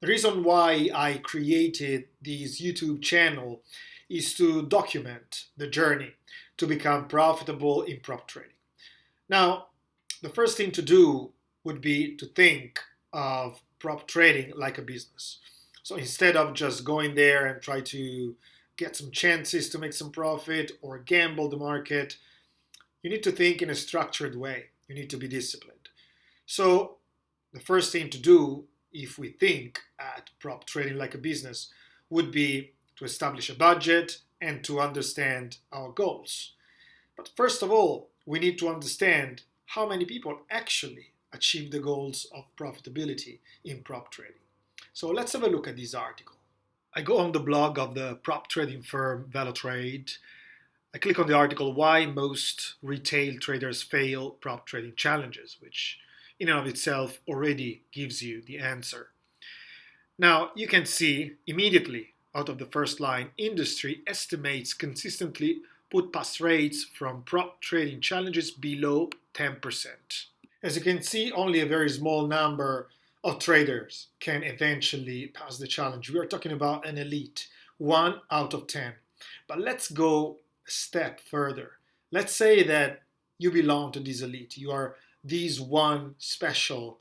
The reason why I created this YouTube channel is to document the journey to become profitable in prop trading. Now, the first thing to do would be to think of prop trading like a business. So instead of just going there and try to get some chances to make some profit or gamble the market, you need to think in a structured way. You need to be disciplined. So the first thing to do if we think at prop trading like a business would be to establish a budget and to understand our goals. But first of all, we need to understand how many people actually achieve the goals of profitability in prop trading. So let's have a look at this article. I go on the blog of the prop trading firm VeloTrade. I click on the article Why Most Retail Traders Fail Prop Trading Challenges, which in and of itself already gives you the answer. Now you can see immediately out of the first line, industry estimates consistently put pass rates from prop trading challenges below 10%. As you can see, only a very small number of traders can eventually pass the challenge. We are talking about an elite, 1 out of 10. But let's go a step further. Let's say that you belong to this elite. You are this one special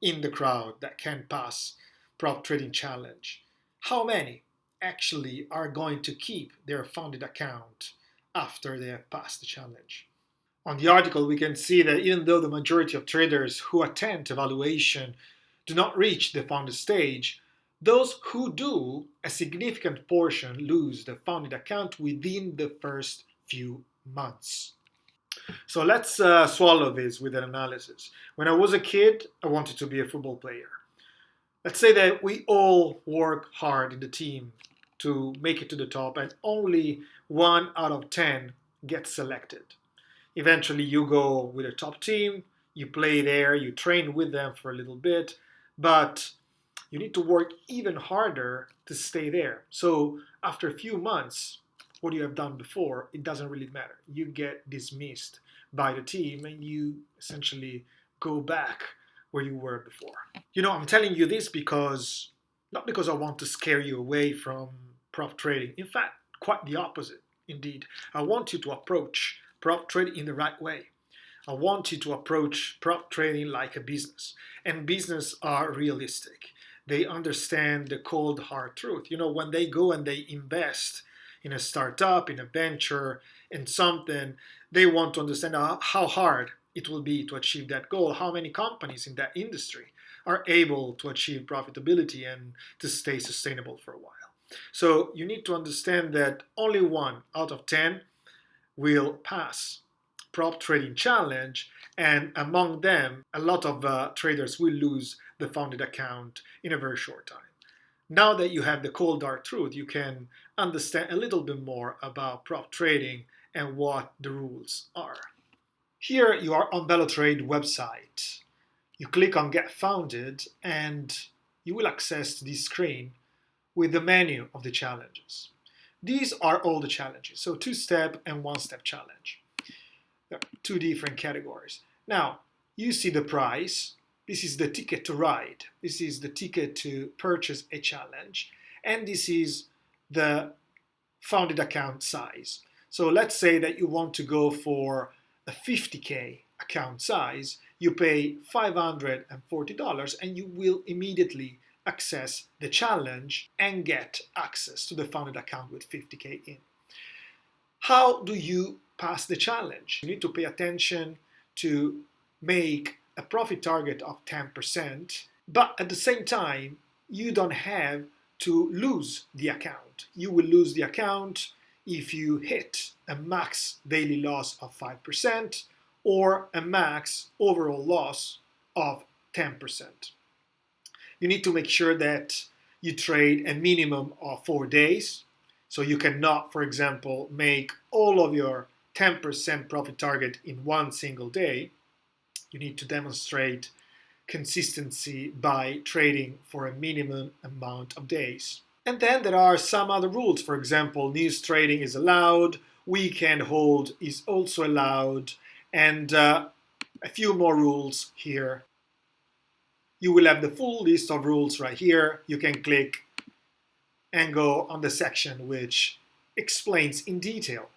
in the crowd that can pass prop trading challenge. How many actually are going to keep their funded account after they have passed the challenge? On the article, we can see that even though the majority of traders who attend evaluation do not reach the funded stage, those who do, a significant portion lose the funded account within the first few months. So let's swallow this with an analysis. When I was a kid, I wanted to be a football player. Let's say that we all work hard in the team to make it to the top, and only 1 out of 10 gets selected. Eventually, you go with a top team, you play there, you train with them for a little bit, but you need to work even harder to stay there. So, after a few months, what you have done before, it doesn't really matter. You get dismissed by the team and you essentially go back where you were before. I'm telling you this because not because I want to scare you away from prop trading. In fact, quite the opposite. Indeed, I want you to approach prop trading in the right way. I want you to approach prop trading like a business. And business are realistic. They understand the cold hard truth. When they go and they invest in a startup, in a venture, in something, they want to understand how hard it will be to achieve that goal, how many companies in that industry are able to achieve profitability and to stay sustainable for a while. So you need to understand that only 1 out of 10 will pass prop trading challenge, and among them, a lot of traders will lose the funded account in a very short time. Now that you have the cold hard truth, you can understand a little bit more about prop trading and what the rules are. Here you are on VeloTrade website. You click on Get Founded and you will access this screen with the menu of the challenges. These are all the challenges, so 2-step and 1-step challenge. There are 2 different categories. Now, you see the price. This is the ticket to ride. This is the ticket to purchase a challenge. And this is the founded account size. So let's say that you want to go for a 50K account size. You pay $540 and you will immediately access the challenge and get access to the founded account with 50K in. How do you pass the challenge? You need to pay attention to make a profit target of 10%, but at the same time, you don't have to lose the account. You will lose the account if you hit a max daily loss of 5% or a max overall loss of 10%. You need to make sure that you trade a minimum of 4 days. So you cannot, for example, make all of your 10% profit target in one single day. You need to demonstrate consistency by trading for a minimum amount of days. And then there are some other rules. For example, news trading is allowed, weekend hold is also allowed, and a few more rules here. You will have the full list of rules right here. You can click and go on the section which explains in detail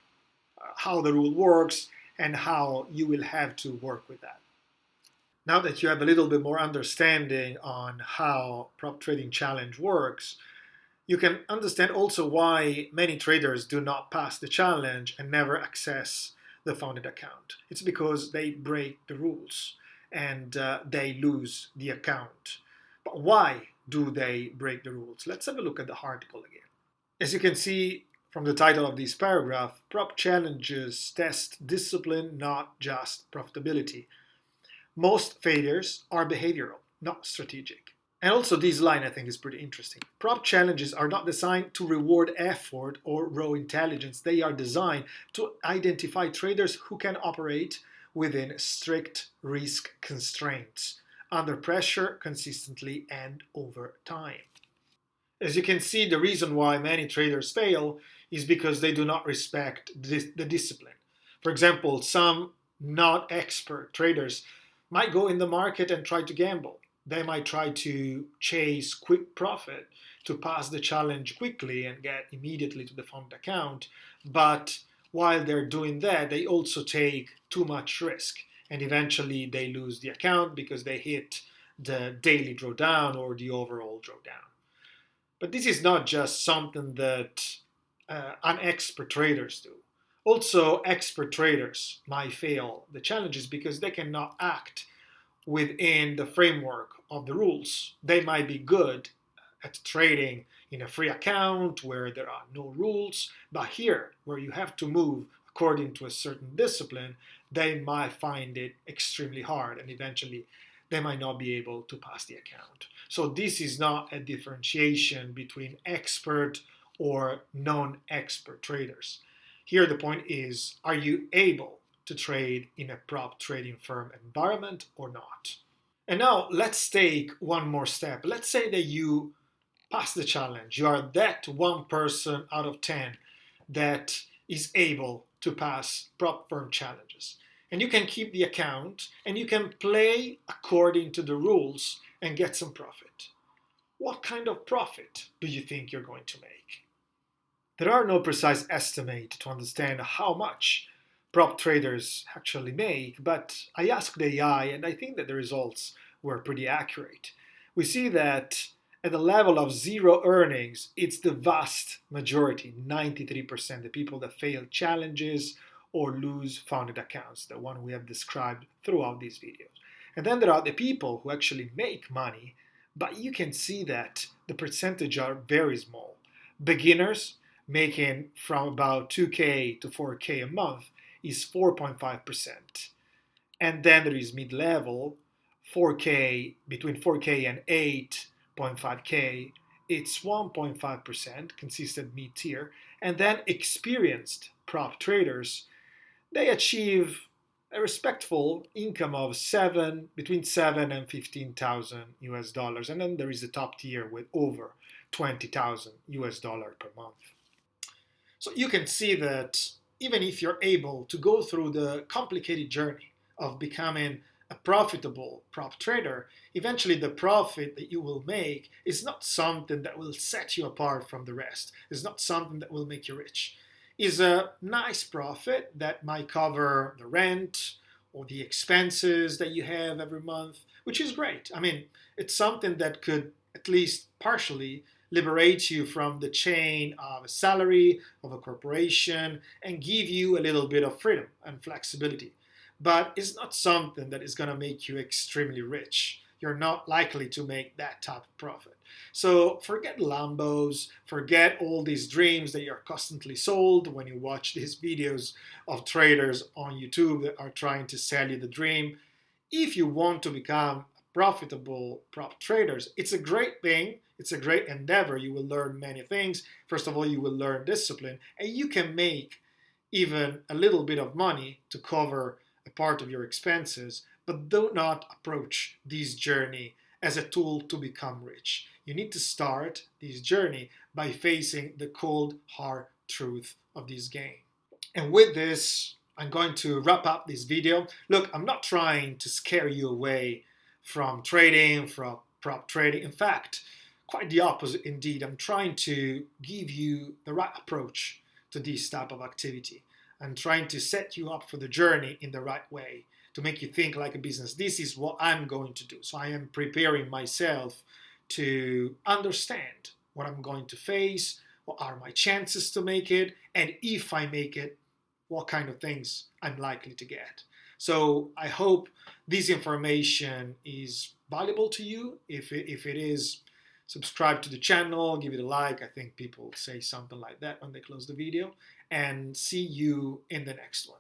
how the rule works and how you will have to work with that. Now that you have a little bit more understanding on how prop trading challenge works, you can understand also why many traders do not pass the challenge and never access the founded account. It's because they break the rules and they lose the account. But why do they break the rules? Let's have a look at the article again. As you can see from the title of this paragraph, prop challenges test discipline, not just profitability. Most failures are behavioral, not strategic. And also this line I think is pretty interesting. Prop challenges are not designed to reward effort or raw intelligence. They are designed to identify traders who can operate within strict risk constraints, under pressure, consistently, and over time. As you can see, the reason why many traders fail is because they do not respect the discipline. For example, some not expert traders might go in the market and try to gamble. They might try to chase quick profit to pass the challenge quickly and get immediately to the fund account. But while they're doing that, they also take too much risk. And eventually they lose the account because they hit the daily drawdown or the overall drawdown. But this is not just something that unexpert traders do. Also, expert traders might fail the challenges because they cannot act within the framework of the rules. They might be good at trading in a free account where there are no rules, but here, where you have to move according to a certain discipline, they might find it extremely hard and eventually they might not be able to pass the account. So this is not a differentiation between expert or non-expert traders. Here the point is, are you able to trade in a prop trading firm environment or not? And now let's take one more step. Let's say that you pass the challenge. You are that one person out of 10 that is able to pass prop firm challenges. And you can keep the account and you can play according to the rules and get some profit. What kind of profit do you think you're going to make? There are no precise estimates to understand how much prop traders actually make, but I asked AI and I think that the results were pretty accurate. We see that at the level of zero earnings, it's the vast majority, 93%, the people that fail challenges or lose founded accounts, the one we have described throughout these videos. And then there are the people who actually make money, but you can see that the percentage are very small. Beginners making from about 2K to 4K a month is 4.5%. And then there is mid-level, 4K, between 4K and 8.5K, it's 1.5%, consistent mid-tier. And then experienced prop traders, they achieve a respectful income of between 7 and 15,000 US dollars. And then there is the top tier with over 20,000 US dollar per month. So you can see that even if you're able to go through the complicated journey of becoming a profitable prop trader, eventually the profit that you will make is not something that will set you apart from the rest. It's not something that will make you rich. It's a nice profit that might cover the rent or the expenses that you have every month, which is great. I mean, it's something that could at least partially liberate you from the chain of a salary, of a corporation, and give you a little bit of freedom and flexibility. But it's not something that is going to make you extremely rich. You're not likely to make that type of profit. So forget Lambos, forget all these dreams that you're constantly sold when you watch these videos of traders on YouTube that are trying to sell you the dream. If you want to become profitable prop traders, it's a great thing. It's a great endeavor. You will learn many things. First of all, you will learn discipline, and you can make even a little bit of money to cover a part of your expenses, but do not approach this journey as a tool to become rich. You need to start this journey by facing the cold, hard truth of this game. And with this, I'm going to wrap up this video. Look, I'm not trying to scare you away from trading, from prop trading. In fact, quite the opposite indeed. I'm trying to give you the right approach to this type of activity and trying to set you up for the journey in the right way to make you think like a business. This is what I'm going to do. So I am preparing myself to understand what I'm going to face, what are my chances to make it, and if I make it, what kind of things I'm likely to get. So I hope this information is valuable to you. If it is, subscribe to the channel, give it a like. I think people say something like that when they close the video. And see you in the next one.